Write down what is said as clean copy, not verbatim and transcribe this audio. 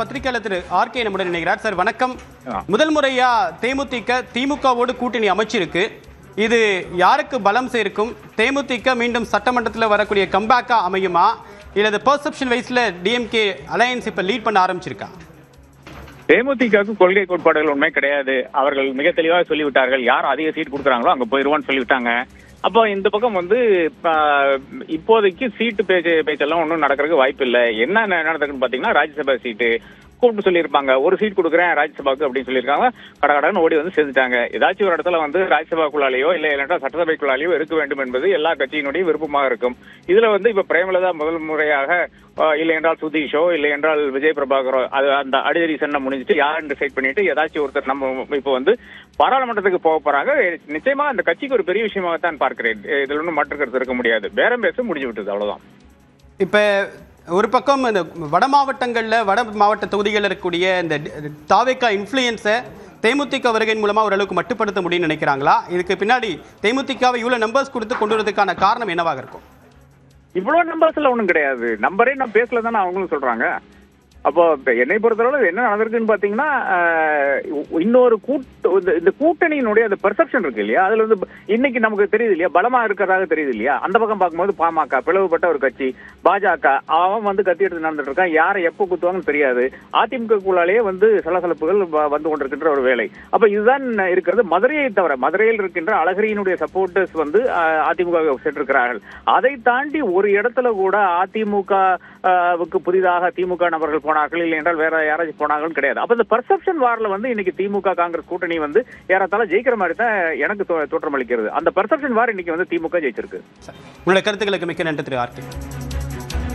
பத்திரிகையாளர் திரு ஆர்கே நம்முடன் இணைகிறார். சார் வணக்கம். முதல் முறையா தேமுதிக திமுகவோடு கூட்டணி அமைச்சிருக்கு. இது யாருக்கு பலம் சேர்க்கும்? தேமுதிக மீண்டும் சட்டமன்றத்தில் வரக்கூடிய கம்பேக்கா அமையுமா, இல்ல பெர்செப்ஷன் வைஸ்ல டிஎம்கே அலையன்ஸ் இப்ப லீட் பண்ண ஆரம்பிச்சிருக்கா? தேமுதிகவுக்கு கொள்கை கோட்பாடுகள் உண்மை கிடையாது. அவர்கள் மிக தெளிவாக சொல்லிவிட்டார்கள். யார் அதிக சீட் கொடுக்குறாங்களோ அங்க போயிருவான்னு சொல்லிவிட்டாங்க. அப்போ இந்த பக்கம் இப்போதைக்கு சீட்டு பேச்செல்லாம் ஒன்றும் நடக்கிறதுக்கு வாய்ப்பு இல்லை. என்ன நடக்குதுன்னு பாத்தீங்கன்னா, ராஜ்யசபா சீட்டு கூப்பிட்டு சொல்லியிருப்பாங்க. ஒரு சீட் கொடுக்குறேன் ராஜ்யசபாவுக்கு அப்படின்னு சொல்லியிருக்காங்க. கடகடன்னு ஓடி வந்து சேர்ந்துட்டாங்க. ஏதாச்சும் ஒரு இடத்துல ராஜ்யசபாக்குள்ளாலேயோ இல்லை சட்டசபைக்குள்ளாலேயோ இருக்க வேண்டும் என்பது எல்லா கட்சியினுடைய விருப்பமாக இருக்கும். இதுல இப்ப பிரேமலதா முதல் முறையாக இல்லை என்றால் சுதீஷோ இல்லை என்றால் விஜய் பிரபாகரோ அந்த அடிதடி சென்ன முடிஞ்சிட்டு யாருன்னு டிசைட் பண்ணிட்டு ஏதாச்சும் ஒருத்தர் நம்ம இப்போ பாராளுமன்றத்துக்கு போக போறாங்க. நிச்சயமா அந்த கட்சிக்கு ஒரு பெரிய விஷயமாகத்தான் பார்க்கிறேன். இதுல ஒன்றும் மாற்று கருத்து இருக்க முடியாது. பேரம் பேச முடிஞ்சு விட்டது, அவ்வளவுதான். இப்ப ஒரு பக்கம் இந்த வட மாவட்டங்கள்ல வட மாவட்ட தொகுதிகளில் இருக்கக்கூடிய இந்த தாவேகா இன்ஃப்ளூயன்ஸை தேமுதிக வருகையின் மூலமா ஓரளவுக்கு மட்டுப்படுத்த முடியும்னு நினைக்கிறாங்களா? இதுக்கு பின்னாடி தேமுதிகவை இவ்வளவு நம்பர்ஸ் கொடுத்து கொண்டு வரதுக்கான காரணம் என்னவாக இருக்கும்? இவ்வளவு நம்பர்ஸ் எல்லாம் ஒண்ணும் கிடையாது. நம்பரே நான் பேசல தானே அவங்களும் சொல்றாங்க. அப்போ என்னை பொறுத்தளவு என்ன நடந்திருக்குன்னு பாத்தீங்கன்னா, இன்னொரு இந்த கூட்டணியினுடைய அந்த பெர்செப்ஷன் இருக்கு இல்லையா, அதுல இன்னைக்கு நமக்கு தெரியுது இல்லையா, பலமா இருக்கிறதாக தெரியுது இல்லையா. அந்த பக்கம் பார்க்கும்போது பாமக பிளவுபட்ட ஒரு கட்சி, பாஜக அவன் கத்தி எடுத்து நடந்துட்டு இருக்கான். யாரை எப்போ குத்துவாங்கன்னு தெரியாது. அதிமுகக்குள்ளாலேயே சலசலப்புகள் வந்து கொண்டிருக்கின்ற ஒரு வேலை. அப்ப இதுதான் இருக்கிறது. மதுரையை தவிர மதுரையில் இருக்கின்ற அழகிரியினுடைய சப்போர்ட்டர்ஸ் அதிமுக சென்றிருக்கிறார்கள். அதை தாண்டி ஒரு இடத்துல கூட அதிமுகவுக்கு புதிதாக திமுக நபர்கள் போனார்கள், இல்லை என்றால் வேற யாராச்சும் போனார்கள் கிடையாது. அப்ப இந்த பெர்செப்ஷன் வார்ல இன்னைக்கு திமுக காங்கிரஸ் கூட்டணி ஏறத்தாழ ஜெயிக்கிற மாதிரி தான் எனக்கு தோற்றமளிக்கிறது. அந்த பெர்செப்ஷன் வார் இன்னைக்கு திமுக ஜெயிச்சிருக்கு. உங்களுடைய கருத்துக்களுக்கு மிக்க நன்றி திரு ஆர்கே.